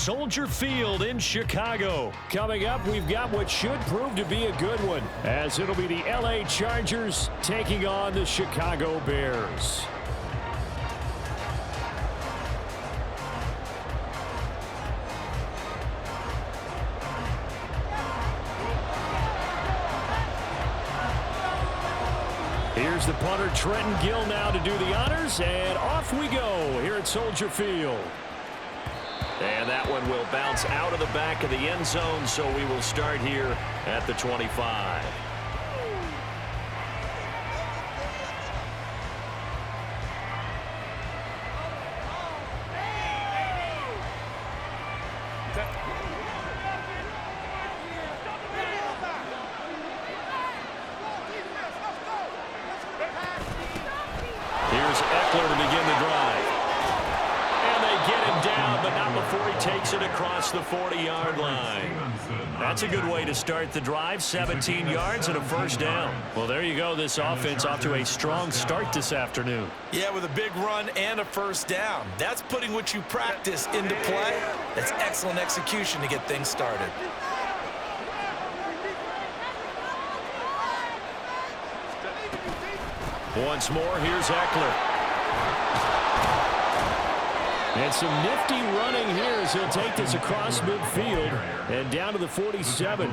Soldier Field in Chicago. Coming up, we've got what should prove to be a good one, as it'll be the LA Chargers taking on the Chicago Bears. Here's the punter, Trenton Gill, now to do the honors, and off we go here at Soldier Field. And that one will bounce out of the back of the end zone, so we will start here at the 25. Here's Eckler to begin the drive. And they get him down, but not before he takes it across the 40-yard line. That's a good way to start the drive, 17 yards and a first down. Well, there you go. This offense off to a strong start this afternoon. Yeah, with a big run and a first down. That's putting what you practice into play. That's excellent execution to get things started. Once more, here's Eckler. And some nifty running here as he'll take this across midfield and down to the 47.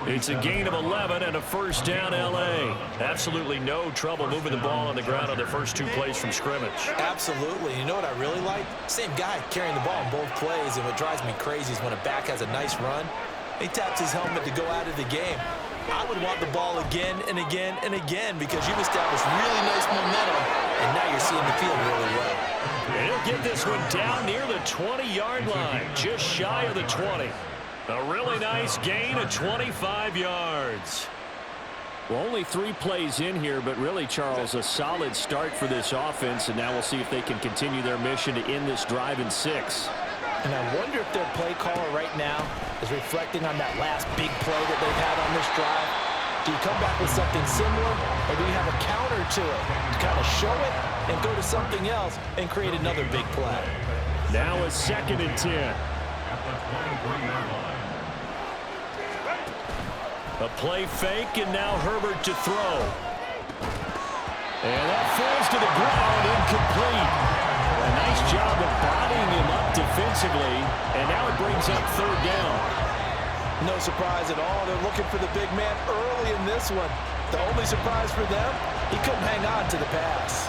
It's a gain of 11 and a first down, L.A. Absolutely no trouble moving the ball on the ground on the first two plays from scrimmage. Absolutely. You know what I really like? Same guy carrying the ball in both plays, and what drives me crazy is when a back has a nice run, he taps his helmet to go out of the game. I would want the ball again and again and again because you've established really nice momentum, and now you're seeing the field really well. And he'll get this one down near the 20-yard line, just shy of the 20. A really nice gain of 25 yards. Well, only 3 plays in here, but really, Charles, a solid start for this offense, and now we'll see if they can continue their mission to end this drive in 6. And I wonder if their play caller right now is reflecting on that last big play that they've had on this drive. Do you come back with something similar, or do you have a counter to it to kind of show it and go to something else and create another big play? Now a 2nd and 10. A play fake, and now Herbert to throw. And that falls to the ground, incomplete. A nice job of bodying him up defensively, and now it brings up 3rd down. No surprise at all. They're looking for the big man early in this one. The only surprise for them, he couldn't hang on to the pass.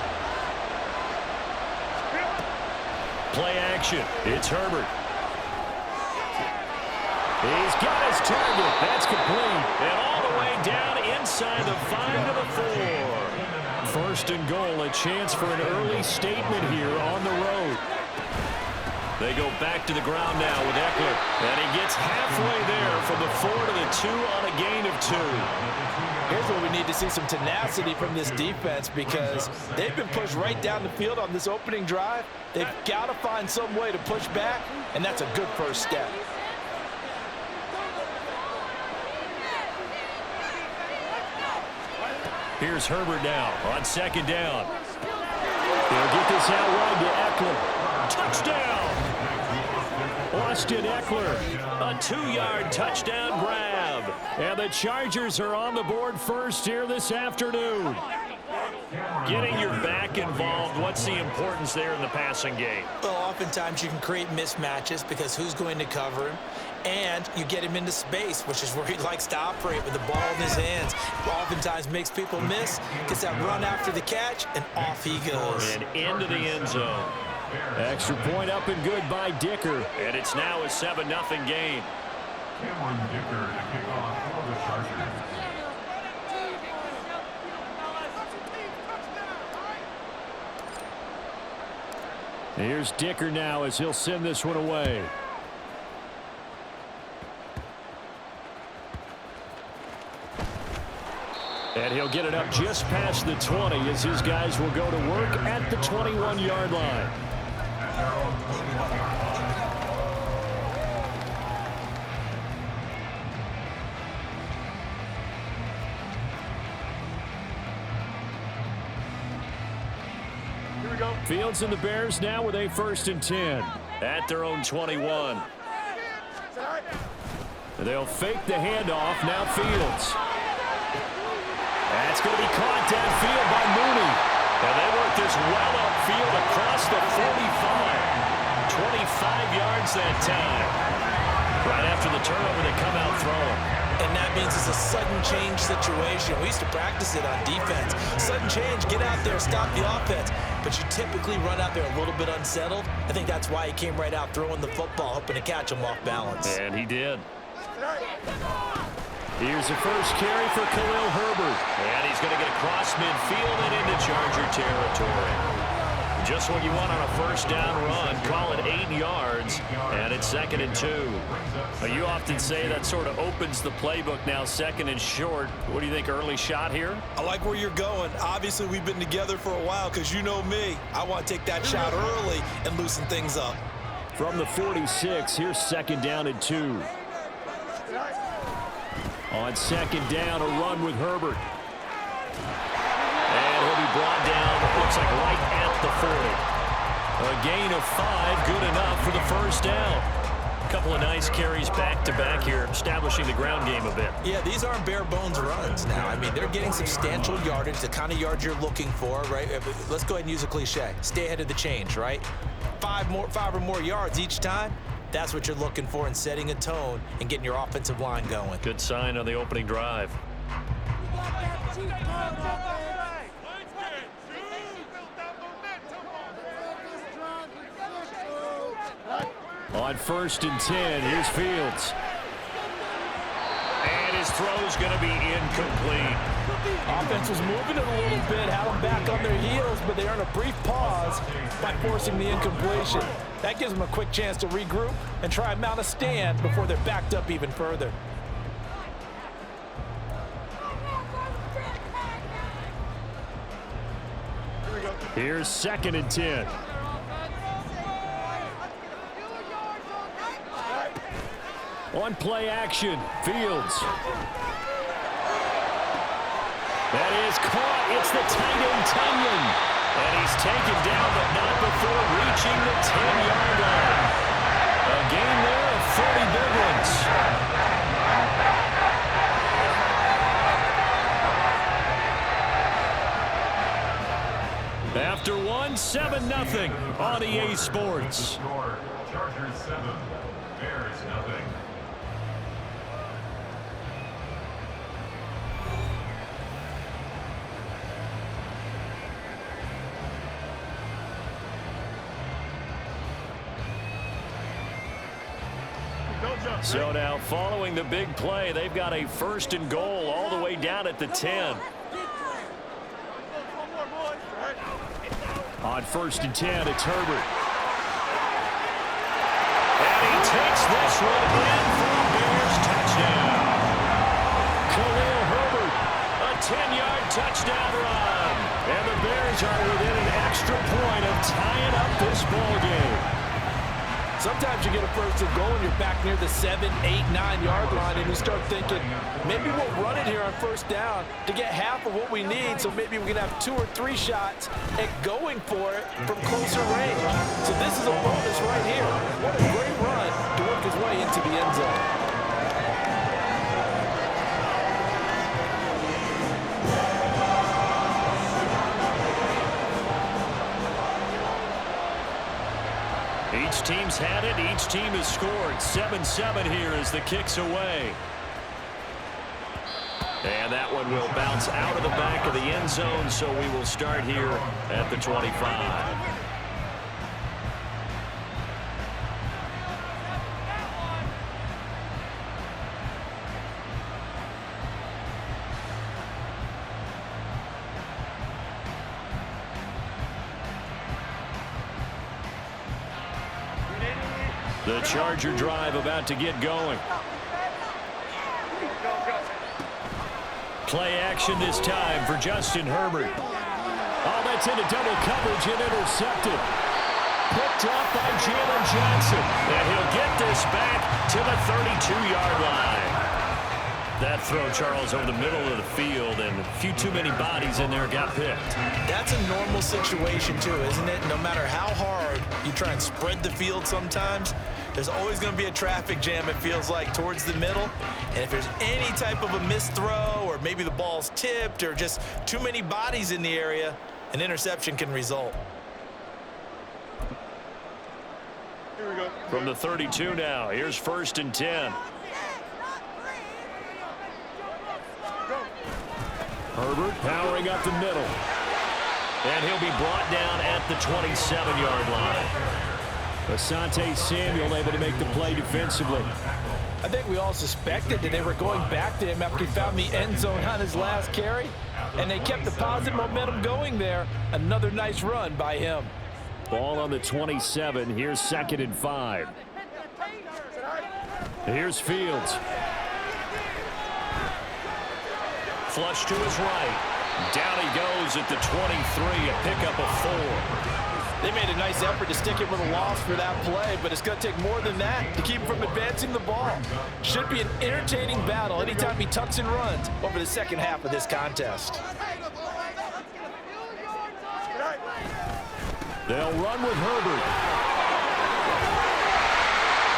Play action. It's Herbert. He's got his target. That's complete. And all the way down inside the 5 to the 4. 1st and goal, a chance for an early statement here on the road. They go back to the ground now with Eckler. And he gets halfway there from the 4 to the 2 on a gain of 2. Here's where we need to see some tenacity from this defense because they've been pushed right down the field on this opening drive. They've got to find some way to push back, and that's a good first step. Here's Herbert now on 2nd down. They'll get this out wide to Eckler. Touchdown! Austin Eckler, a 2-yard touchdown grab. And the Chargers are on the board first here this afternoon. Getting your back involved, what's the importance there in the passing game? Well, oftentimes you can create mismatches because who's going to cover him? And you get him into space, which is where he likes to operate with the ball in his hands. Oftentimes makes people miss, gets that run after the catch, and off he goes. And into the end zone. Extra point up and good by Dicker. And it's now a 7-0 game. Cameron Dicker to kick off for the Chargers. Here's Dicker now as he'll send this one away. And he'll get it up just past the 20 as his guys will go to work at the 21-yard line. Fields and the Bears now with a 1st and 10 at their own 21. They'll fake the handoff. Now Fields. That's going to be caught downfield by Mooney. And they work this well upfield across the 45. 25 yards that time. Right after the turnover, they come out throwing. And that means it's a sudden change situation. We used to practice it on defense. Sudden change, get out there, stop the offense. But you typically run out there a little bit unsettled. I think that's why he came right out throwing the football, hoping to catch him off balance. And he did. Here's the first carry for Khalil Herbert. And he's going to get across midfield and into Charger territory. Just what you want on a first down run. Call it 8 yards, and it's 2nd and 2. You often say that sort of opens the playbook now, 2nd and short. What do you think, early shot here? I like where you're going. Obviously, we've been together for a while because you know me. I want to take that shot early and loosen things up. From the 46, here's 2nd down and 2. On 2nd down, a run with Herbert. And he'll be brought down, looks like right at the 40. A gain of 5, good enough for the first down. A couple of nice carries back-to-back here, establishing the ground game a bit. Yeah, these aren't bare-bones runs now. I mean, they're getting substantial yardage, the kind of yards you're looking for, right? Let's go ahead and use a cliche. Stay ahead of the change, right? 5 or more yards each time. That's what you're looking for in setting a tone and getting your offensive line going. Good sign on the opening drive. On 1st and 10, here's Fields. And his throw's going to be incomplete. Offense was moving it a little bit, had them back on their heels, but they earned a brief pause by forcing the incompletion. That gives them a quick chance to regroup and try and mount a stand before they're backed up even further. Here's 2nd and 10. On play action, Fields. That is caught. It's the tight end, Tunyon. And he's taken down, but not before reaching the 10-yard line. A gain there of 30 big ones. After one, 7-0 on EA Sports. Chargers 7, Bears nothing. So now, following the big play, they've got a 1st and goal all the way down at the 10. On 1st and 10, it's Herbert. And he takes this one in for a Bears touchdown. Khalil Herbert, a 10-yard touchdown run. And the Bears are within an extra point of tying up this ball game. Sometimes you get a 1st and goal and you're back near the 7, 8, 9-yard line and you start thinking, maybe we'll run it here on 1st down to get half of what we need, so maybe we can have 2 or 3 shots at going for it from closer range. So this is a bonus right here. What a great run to work his way into the end zone. Each team's had it. Each team has scored. 7-7 here as the kick's away. And that one will bounce out of the back of the end zone, so we will start here at the 25. The Charger drive about to get going. Play action this time for Justin Herbert. Oh, that's into double coverage and intercepted. Picked up by Jalen Johnson. And he'll get this back to the 32-yard line. That throw, Charles, over the middle of the field, and a few too many bodies in there got picked. That's a normal situation, too, isn't it? No matter how hard you try and spread the field sometimes, There's always going to be a traffic jam, it feels like, towards the middle. And if there's any type of a missed throw, or maybe the ball's tipped, or just too many bodies in the area, an interception can result. Here we go. From the 32 now, here's 1st and 10. Herbert powering up the middle. And he'll be brought down at the 27-yard line. Asante Samuel able to make the play defensively. I think we all suspected that they were going back to him after he found the end zone on his last carry. And they kept the positive momentum going there. Another nice run by him. Ball on the 27. Here's 2nd and 5. Here's Fields. Flush to his right. Down he goes at the 23, a pickup of 4. They made a nice effort to stick it with a loss for that play, but it's going to take more than that to keep him from advancing the ball. Should be an entertaining battle anytime he tucks and runs over the second half of this contest. They'll run with Herbert.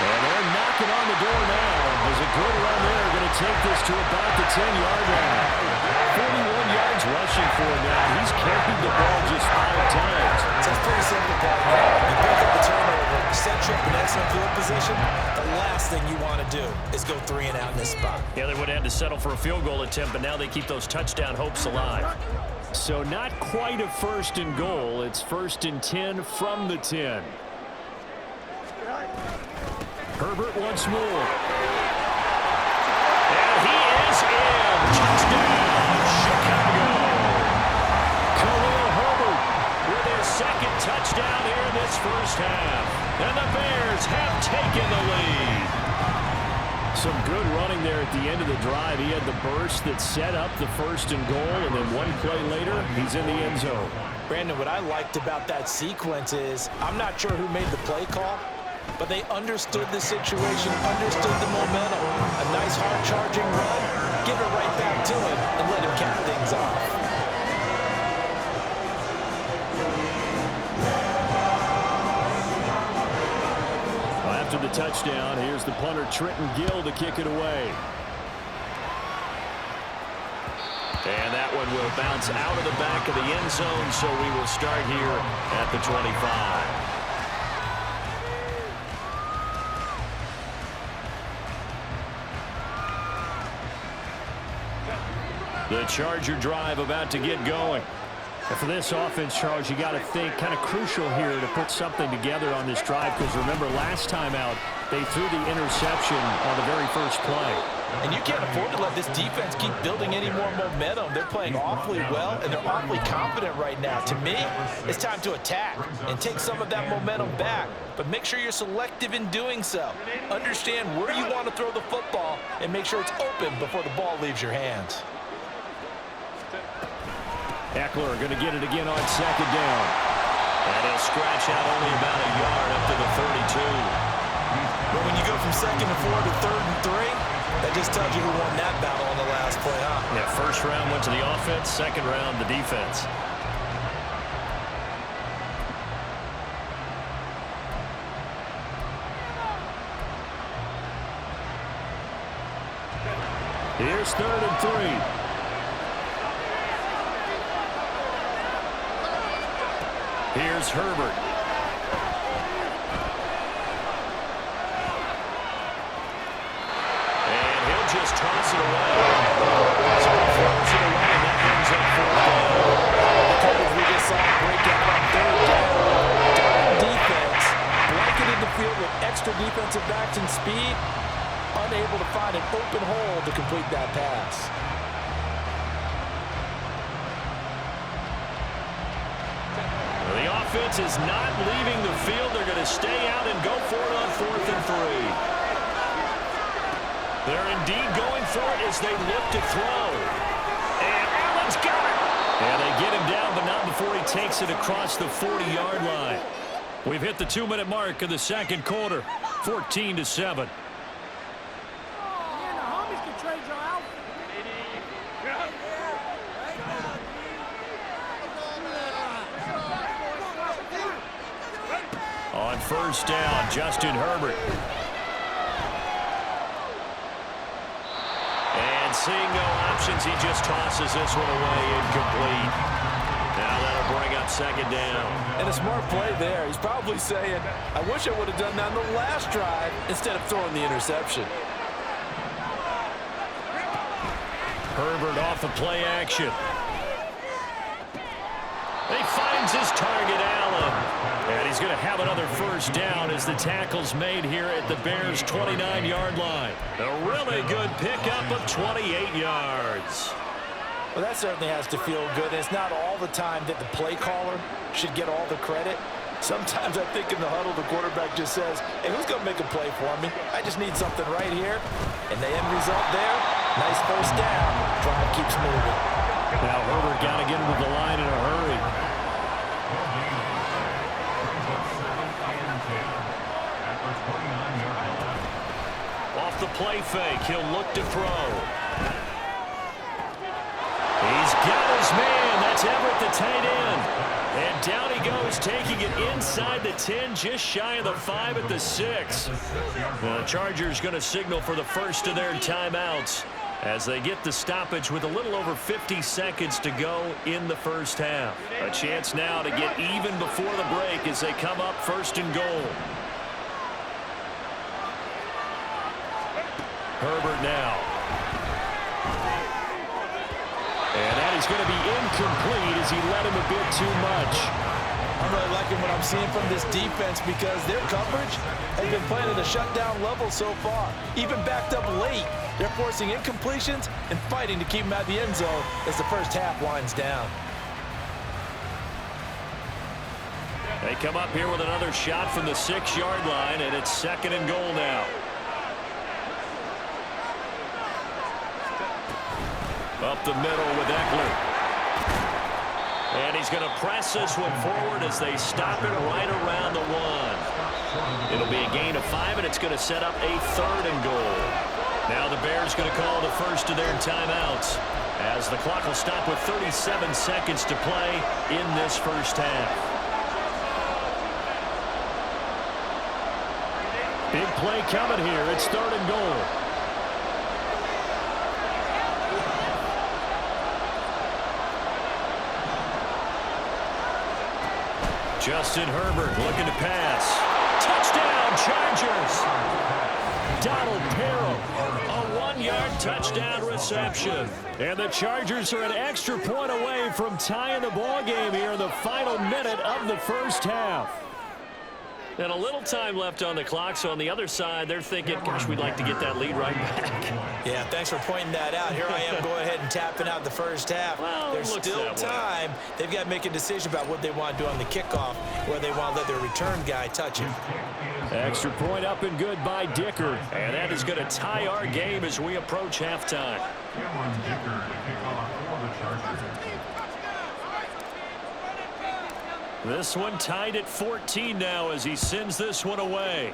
And they're knocking on the door now. There's a good run there. Going to take this to about the 10-yard line. 41 yards rushing for him now. He's carried the ball just 5 times. So it's pretty simple, Paul. You pick up the turnover, set you up in excellent field position. The last thing you want to do is go 3 and out in this spot. Yeah, they would have had to settle for a field goal attempt, but now they keep those touchdown hopes alive. So not quite a 1st and goal. It's 1st and 10 from the 10. Herbert once more. And he is in. Touchdown, Chicago. Khalil Herbert with his 2nd touchdown here in this first half. And the Bears have taken the lead. Some good running there at the end of the drive. He had the burst that set up the 1st and goal, and then one play later, he's in the end zone. Brandon, what I liked about that sequence is I'm not sure who made the play call, but they understood the situation, understood the momentum. A nice hard-charging run, give it right back to him, and let him cap things off. After the touchdown, here's the punter Trenton Gill to kick it away. And that one will bounce out of the back of the end zone, so we will start here at the 25. The Charger drive about to get going. And for this offense, Charles, you got to think kind of crucial here to put something together on this drive, because remember last time out they threw the interception on the very first play. And you can't afford to let this defense keep building any more momentum. They're playing awfully well, and they're awfully confident right now. To me, it's time to attack and take some of that momentum back. But make sure you're selective in doing so. Understand where you want to throw the football and make sure it's open before the ball leaves your hands. Eckler going to get it again on 2nd down. And he'll scratch out only about a yard up to the 32. But when you go from 2nd and 4 to 3rd and 3, that just tells you who won that battle on the last play, huh? Yeah, 1st round went to the offense, 2nd round the defense. Here's 3rd and 3. Here's Herbert. And he'll just toss it away. So he throws it away, and that brings up 4th down. The coverage we just saw break out on 3rd down. Dime defense, blanketed the field with extra defensive backs and speed, unable to find an open hole to complete that pass. The offense is not leaving the field. They're going to stay out and go for it on 4th and 3. They're indeed going for it as they look to throw. And Allen's got it. And they get him down, but not before he takes it across the 40-yard line. We've hit the 2-minute mark of the 2nd quarter, 14-7. On first down, Justin Herbert. And seeing no options, he just tosses this one away, incomplete. Now that'll bring up second down. And a smart play there. He's probably saying, I wish I would have done that on the last drive instead of throwing the interception. Herbert off the play action. He finds his target, Allen. And he's going to have another first down as the tackle's made here at the Bears' 29-yard line. A really good pickup of 28 yards. Well, that certainly has to feel good. And it's not all the time that the play caller should get all the credit. Sometimes I think in the huddle, the quarterback just says, hey, who's going to make a play for me? I just need something right here. And the end result there, nice first down. Drive keeps moving. Now Herbert got to get into the line in a hurry. Off the play fake, he'll look to throw. He's got his man. That's Everett, the tight end. And down he goes, taking it inside the 10, just shy of the 5 at the 6. The Chargers going to signal for the first of their timeouts as they get the stoppage with a little over 50 seconds to go in the first half. A chance now to get even before the break as they come up first and goal. Herbert now. And that is going to be incomplete as he led him a bit too much. I'm really liking what I'm seeing from this defense because their coverage has been playing at a shutdown level so far. Even backed up late, they're forcing incompletions and fighting to keep them out of the end zone as the first half winds down. They come up here with another shot from the 6-yard line, and it's second and goal now. Up the middle with Eckler. And he's going to press this one forward as they stop it right around the 1. It'll be a gain of 5, and it's going to set up a third and goal. Now the Bears going to call the first of their timeouts as the clock will stop with 37 seconds to play in this first half. Big play coming here. It's third and goal. Justin Herbert looking to pass. Touchdown, Chargers. Donald Parham, a 1-yard touchdown reception. And the Chargers are an extra point away from tying the ball game here in the final minute of the first half. And a little time left on the clock, so on the other side, they're thinking, gosh, we'd like to get that lead right back. Yeah, thanks for pointing that out. Here I am going ahead and tapping out the first half. Well, there's still time. They've got to make a decision about what they want to do on the kickoff, where they want to let their return guy touch it. Extra point up and good by Dicker. And that is going to tie our game as we approach halftime. Cameron Dicker to kick off for the Chargers. This one tied at 14 now as he sends this one away.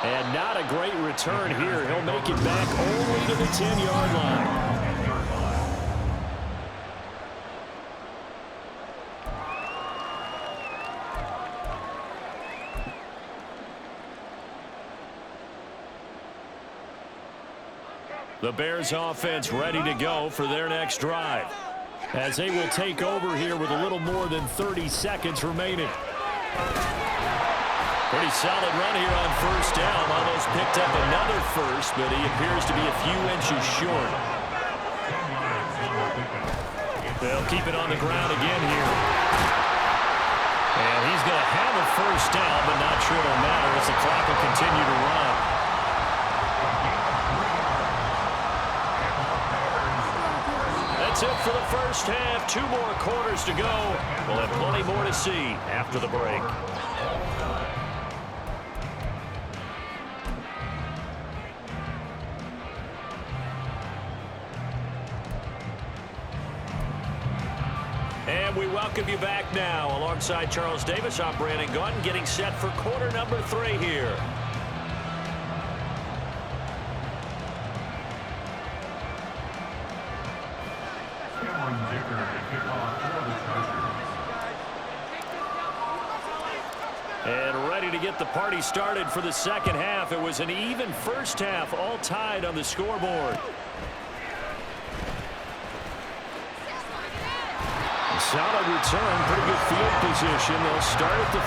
And not a great return here. He'll make it back only to the 10-yard line. The Bears offense ready to go for their next drive as they will take over here with a little more than 30 seconds remaining. Pretty solid run here on first down. Almost picked up another first, but he appears to be a few inches short. They'll keep it on the ground again here. And he's going to have a first down, but not sure it'll matter as the clock will continue to run. That's it for the first half. 2 more quarters to go. We'll have plenty more to see after the break. And we welcome you back now. Alongside Charles Davis, I'm Brandon Gunn, getting set for quarter number 3 here. And ready to get the party started for the second half. It was an even first half, all tied on the scoreboard. Solid return, pretty good field position. They'll start at the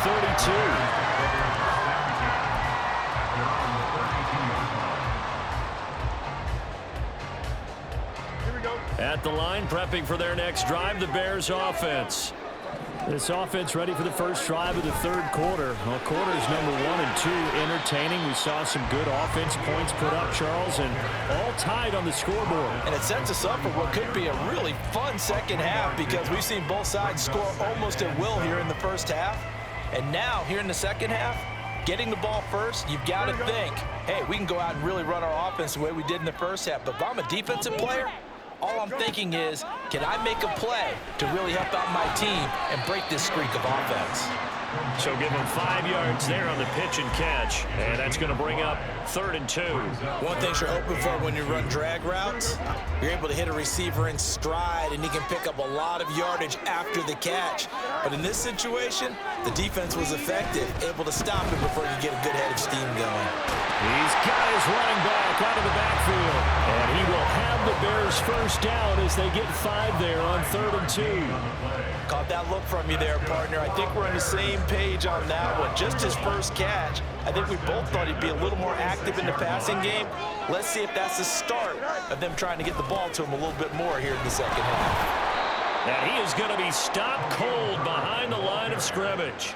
32. At the line, prepping for their next drive, the Bears offense. This offense ready for the first drive of the third quarter. Well, quarters number 1 and 2 entertaining. We saw some good offense points put up, Charles, and all tied on the scoreboard. And it sets us up for what could be a really fun second half because we've seen both sides score almost at will here in the first half. And now, here in the second half, getting the ball first, you've got to think, hey, we can go out and really run our offense the way we did in the first half. But if I'm a defensive player, all I'm thinking is, can I make a play to really help out my team and break this streak of offense? So give them 5 yards there on the pitch and catch. And that's going to bring up 3rd and 2. One thing you're hoping for when you run drag routes, you're able to hit a receiver in stride, and he can pick up a lot of yardage after the catch. But in this situation, the defense was effective, able to stop him before he could get a good head of steam going. He's got his running back out of the backfield. And he will have the Bears first down as they get 5 there on 3rd and 2. Caught that look from you there, partner. I think we're on the same page on that one. Just his first catch. I think we both thought he'd be a little more active in the passing game. Let's see if that's the start of them trying to get the ball to him a little bit more here in the second half. And he is going to be stopped cold behind the line of scrimmage.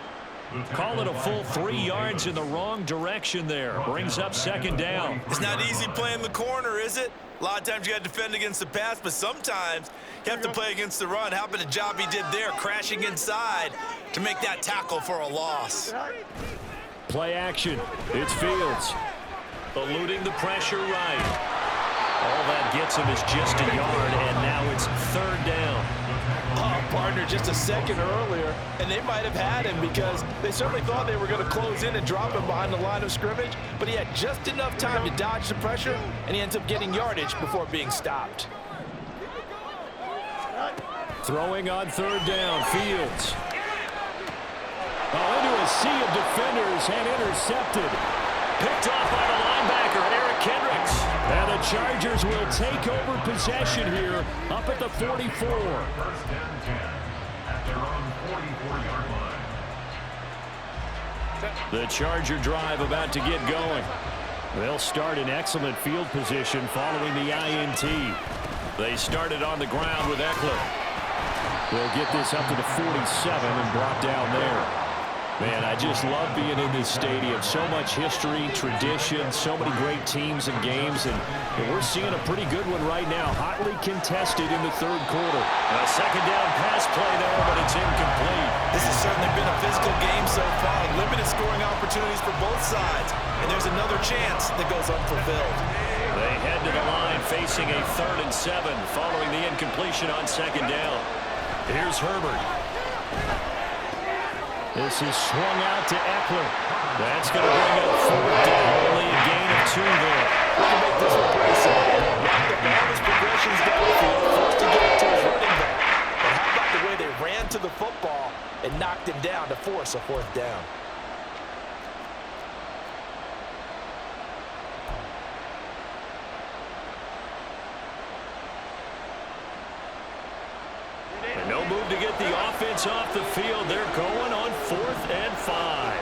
Call it a full 3 yards in the wrong direction there. Brings up 2nd down. It's not easy playing the corner, is it? A lot of times you got to defend against the pass, but sometimes you have to play against the run. How about the job he did there, crashing inside to make that tackle for a loss? Play action. It's Fields. Eluding the pressure right. All that gets him is just a yard, and now it's 3rd down. Oh, partner, just a second earlier, and they might have had him because they certainly thought they were going to close in and drop him behind the line of scrimmage, but he had just enough time to dodge the pressure, and he ends up getting yardage before being stopped. Throwing on 3rd down, Fields. Into a sea of defenders and intercepted. Picked off by the linebacker, Eric Kendricks. And the Chargers will take over possession here up at the 44. First and 10 at their own 44-yard line. The Charger drive about to get going. They'll start in excellent field position following the INT. They started on the ground with Eckler. They'll get this up to the 47 and brought down there. Man, I just love being in this stadium. So much history, tradition, so many great teams and games, and we're seeing a pretty good one right now. Hotly contested in the 3rd quarter. A 2nd down pass play there, but it's incomplete. This has certainly been a physical game so far. Limited scoring opportunities for both sides, and there's another chance that goes unfulfilled. They head to the line facing a 3rd and 7 following the incompletion on 2nd down. Here's Herbert. This is swung out to Eckler. That's going to bring up 4th down. Only a gain of 2 there. We can make this one pretty simple. Run the ball his progressions downfield, first to get it to his running back. But how about the way they ran to the football and knocked him down to force a 4th down? And no move to get the offense off the field. They're going on 4th and 5.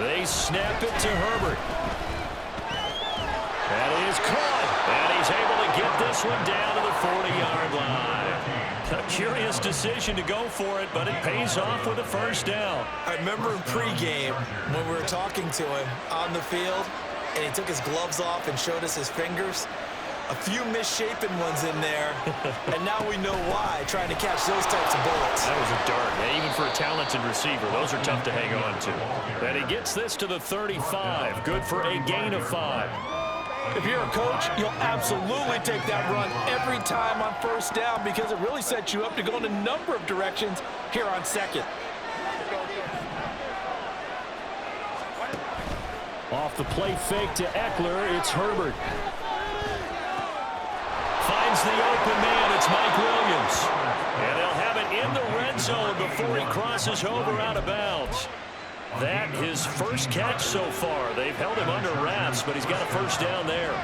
They snap it to Herbert. That is caught. And he's able to get this one down to the 40-yard line. A curious decision to go for it, but it pays off with a 1st down. I remember in pregame when we were talking to him on the field, and he took his gloves off and showed us his fingers. A few misshapen ones in there, and now we know why, trying to catch those types of bullets. That was a dart. Yeah, even for a talented receiver, those are tough to hang on to. And he gets this to the 35. Good for a gain of 5. If you're a coach, you'll absolutely take that run every time on 1st down because it really sets you up to go in a number of directions here on 2nd. Off the play fake to Eckler, it's Herbert. Finds the open man. It's Mike Williams. And they'll have it in the red zone before he crosses over out of bounds. That his first catch so far. They've held him under wraps, but he's got a first down there.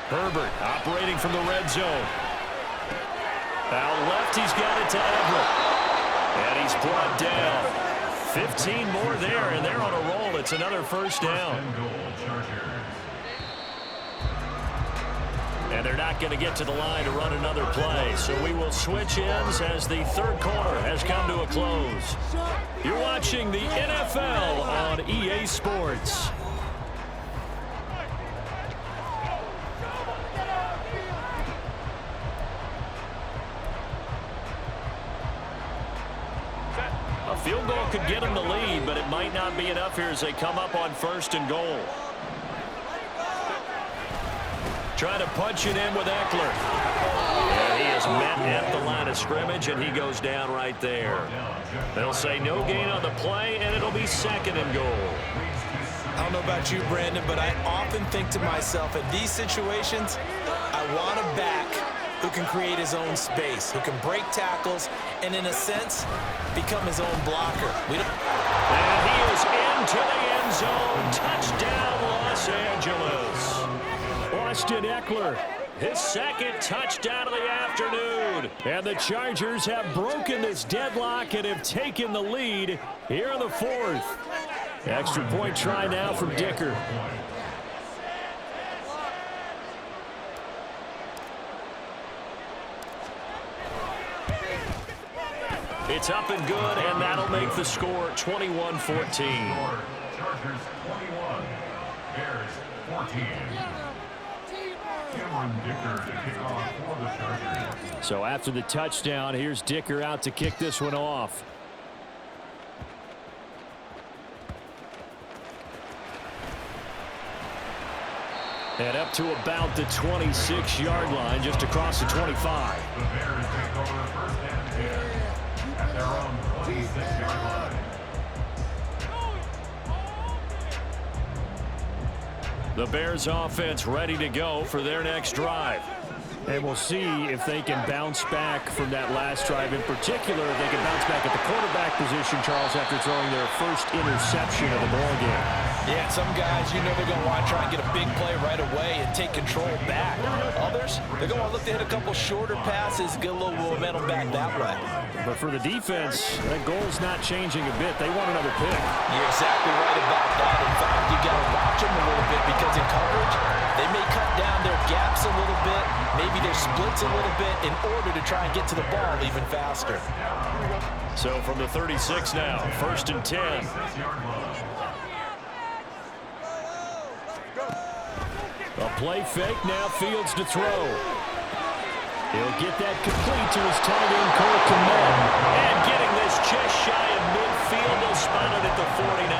Herbert operating from the red zone. Out left, he's got it to Everett. And he's brought down. 15 more there, and they're on a roll. It's another first down. And they're not going to get to the line to run another play. So we will switch ends as the third quarter has come to a close. You're watching the NFL on EA Sports. A field goal could get them the lead, but it might not be enough here as they come up on 1st and goal. Trying to punch it in with Eckler. And he is met at the line of scrimmage, and he goes down right there. They'll say no gain on the play, and it'll be 2nd and goal. I don't know about you, Brandon, but I often think to myself, in these situations, I want a back who can create his own space, who can break tackles, and in a sense, become his own blocker. And he is into the end zone. Touchdown, Los Angeles. Austin Eckler, his 2nd touchdown of the afternoon. And the Chargers have broken this deadlock and have taken the lead here in the 4th. Extra point try now from Dicker. It's up and good, and that'll make the score 21-14. Chargers 21, Bears 14. Dicker to kick off for the Chargers. So after the touchdown, here's Dicker out to kick this one off. And up to about the 26-yard line, just across the 25. The Bears take over 1st and 10 at their own 26-yard line. The Bears offense ready to go for their next drive. And we'll see if they can bounce back from that last drive. In particular, if they can bounce back at the quarterback position, Charles, after throwing their first interception of the ballgame. Yeah, some guys, you know they're going to want to try and get a big play right away and take control back. Others, they're going to look to hit a couple shorter passes, get a little momentum back that way. But for the defense, that goal's not changing a bit. They want another pick. You're exactly right about that. In fact, you got to watch them a little bit because in coverage, they may cut down their gaps a little bit, maybe their splits a little bit in order to try and get to the ball even faster. So from the 36 now, 1st and 10. A play fake, now Fields to throw. He'll get that complete to his tight end, Cole Kmet. And getting this just shy of midfield, they'll spot it at the 49.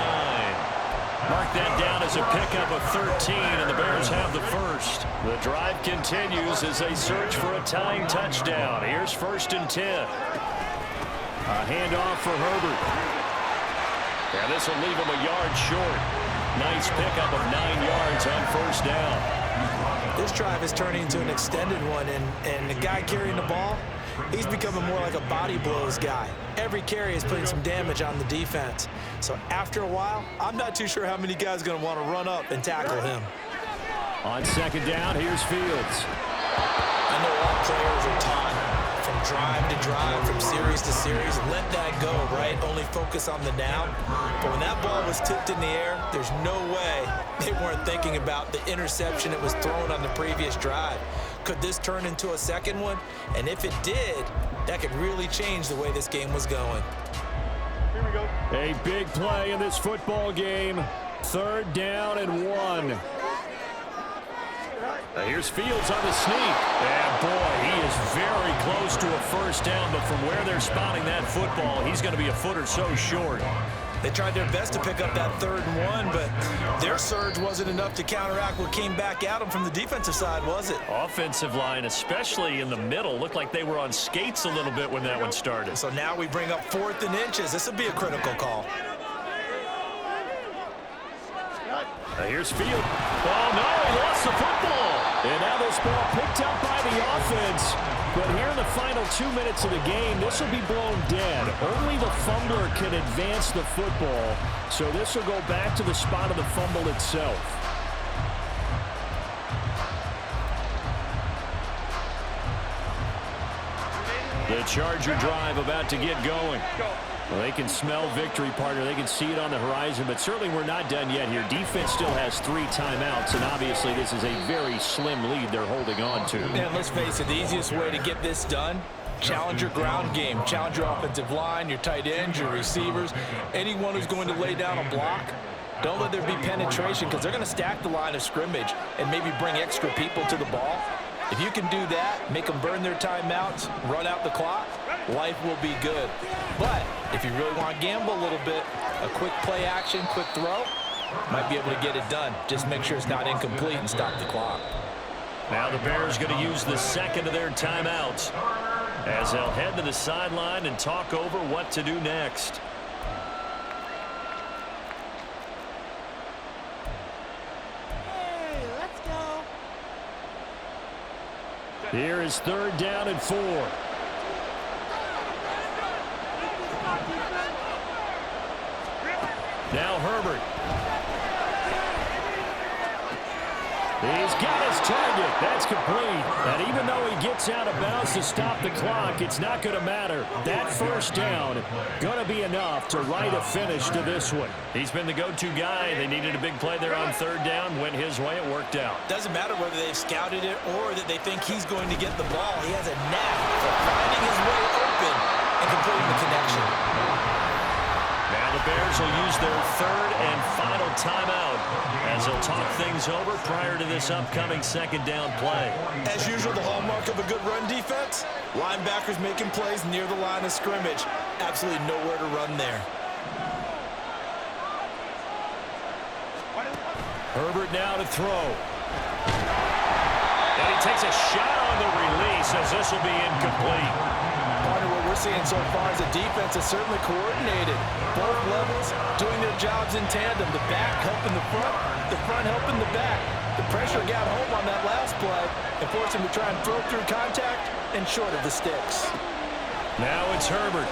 Mark that down as a pickup of 13, and the Bears have the first. The drive continues as they search for a tying touchdown. Here's 1st and 10. A handoff for Herbert. And this will leave him a yard short. Nice pickup of 9 yards on 1st down. This drive is turning into an extended one, and the guy carrying the ball, he's becoming more like a body blows guy. Every carry is putting some damage on the defense. So after a while, I'm not too sure how many guys are going to want to run up and tackle him. On 2nd down, here's Fields. I know all players are taught from drive to drive, from series to series, let that go, right? Only focus on the now. But when that ball was tipped in the air, there's no way they weren't thinking about the interception that was thrown on the previous drive. Could this turn into a second one? And if it did, that could really change the way this game was going. Here we go. A big play in this football game. 3rd down and 1. Here's Fields on the sneak. And boy, he is very close to a first down, but from where they're spotting that football, he's going to be a foot or so short. They tried their best to pick up that 3rd and 1, but their surge wasn't enough to counteract what came back at them from the defensive side, was it? Offensive line, especially in the middle, looked like they were on skates a little bit when that one started. So now we bring up 4th and inches. This will be a critical call. Here's Field. Oh, no, he lost the football. And now this ball picked up by the offense. But here in the final 2 minutes of the game, this will be blown dead. Only the fumbler can advance the football. So this will go back to the spot of the fumble itself. The Charger drive about to get going. Well, they can smell victory, partner. They can see it on the horizon, but certainly we're not done yet here. Defense still has 3 timeouts, and obviously this is a very slim lead they're holding on to. And let's face it, the easiest way to get this done, challenge your ground game. Challenge your offensive line, your tight ends, your receivers, anyone who's going to lay down a block. Don't let there be penetration because they're going to stack the line of scrimmage and maybe bring extra people to the ball. If you can do that, make them burn their timeouts, run out the clock, life will be good. But if you really want to gamble a little bit, a quick play action, quick throw, might be able to get it done. Just make sure it's not incomplete and stop the clock. Now the Bears going to use the second of their timeouts as they'll head to the sideline and talk over what to do next. Here is 3rd down and 4. Now Herbert. He's got his target. That's complete. And even though he gets out of bounds to stop the clock, it's not going to matter. That first down going to be enough to write a finish to this one. He's been the go-to guy. They needed a big play there on 3rd down. Went his way. It worked out. Doesn't matter whether they've scouted it or that they think he's going to get the ball. He has a knack for finding his way open and completing the connection. Now the Bears will use their 3rd and final timeout as they'll talk things over prior to this upcoming 2nd down play. As usual, the hallmark of a good run defense, linebackers making plays near the line of scrimmage. Absolutely nowhere to run there. Herbert now to throw. And he takes a shot on the release as this will be incomplete. Partner, what we're seeing so far is the defense is certainly coordinated. Both levels doing their jobs in tandem. The back helping the front helping the back. The pressure got home on that last play and forced him to try and throw through contact and short of the sticks. Now it's Herbert.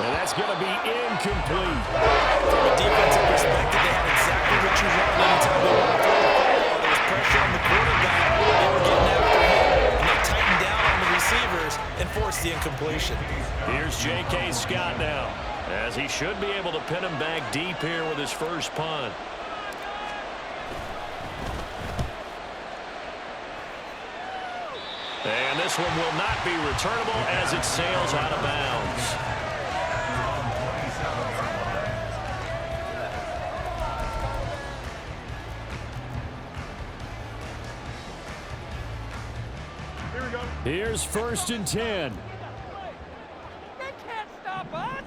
And that's going to be incomplete. From a defensive perspective, they had exactly what you want anytime they want to throw the football. There was pressure on the quarterback. They were getting after him, and they tightened down on the receivers and forced the incompletion. Here's J.K. Scott now, as he should be able to pin him back deep here with his first punt. And this one will not be returnable as it sails out of bounds. Here's 1st and 10. They can't stop us.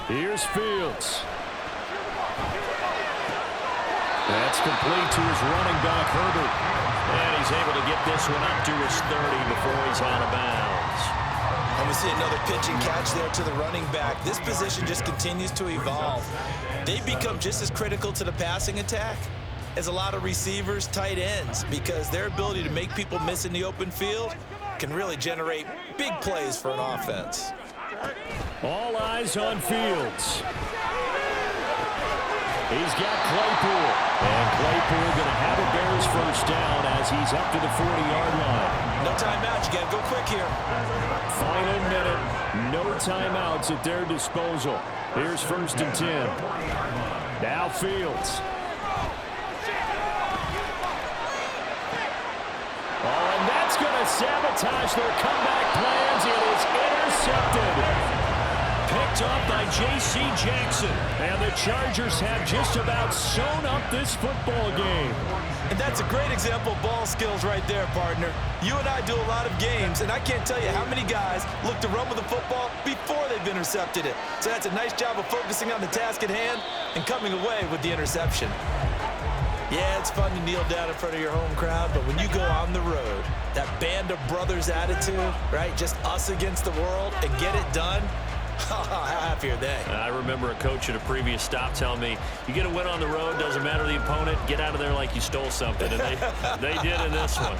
Here's Fields. That's complete to his running back, Herbert. And he's able to get this one up to his 30 before he's out of bounds. And we see another pitch and catch there to the running back. This position just continues to evolve. They become just as critical to the passing attack as a lot of receivers, tight ends, because their ability to make people miss in the open field can really generate big plays for an offense. All eyes on Fields. He's got Claypool. And Claypool going to have a Bears first down as he's up to the 40-yard line. No timeout. You got to go quick here. Final minute. No timeouts at their disposal. Here's 1st and 10. Now Fields. Oh, and that's going to sabotage their comeback plans. It is intercepted. Picked up by J.C. Jackson. And the Chargers have just about sewn up this football game. And that's a great example of ball skills right there, partner. You and I do a lot of games, and I can't tell you how many guys look to run with the football before they've intercepted it. So that's a nice job of focusing on the task at hand and coming away with the interception. Yeah, it's fun to kneel down in front of your home crowd, but when you go on the road, that band of brothers attitude, right, just us against the world, and get it done, How happy are they? I remember a coach at a previous stop telling me, you get a win on the road, doesn't matter the opponent, get out of there like you stole something. And they did in this one.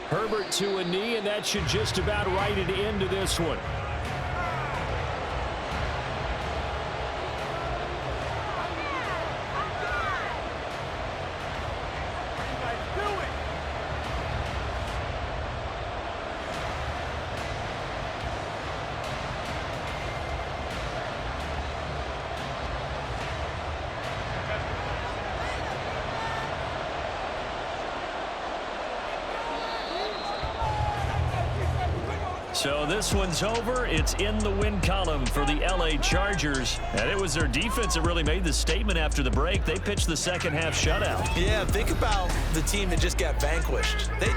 Herbert to a knee, and that should just about write it into this one. So this one's over. It's in the win column for the LA Chargers. And it was their defense that really made the statement after the break. They pitched the second half shutout. Yeah, think about the team that just got vanquished. They